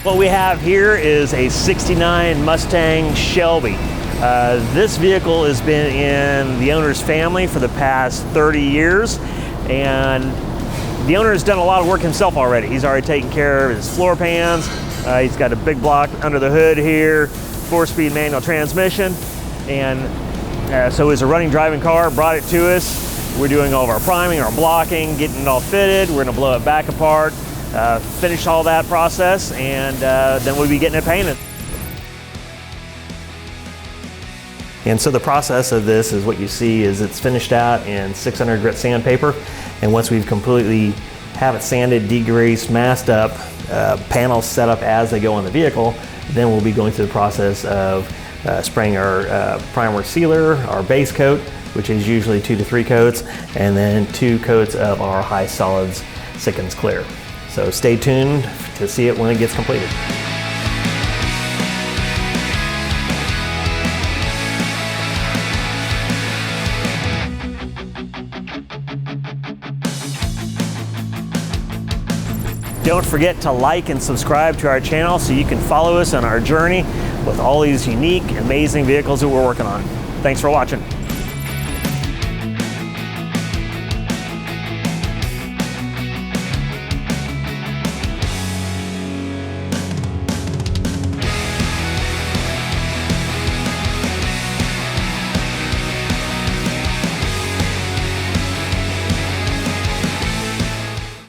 What we have here is a '69 Mustang Shelby. This vehicle has been in the owner's family for the past 30 years, and the owner has done a lot of work himself already. He's already taken care of his floor pans. He's got a big block under the hood here, 4-speed manual transmission, and so it's a running driving car, brought it to us. We're doing all of our priming, our blocking, getting it all fitted. We're gonna blow it back apart, finish all that process, and then we'll be getting it painted. And so the process of this is what you see is it's finished out in 600 grit sandpaper, and once we've completely have it sanded, degreased, masked up, panels set up as they go on the vehicle, then we'll be going through the process of spraying our primer sealer, our base coat, which is usually 2 to 3 coats, and then 2 coats of our high solids Sikkens Clear. So stay tuned to see it when it gets completed. Don't forget to like and subscribe to our channel so you can follow us on our journey with all these unique, amazing vehicles that we're working on. Thanks for watching.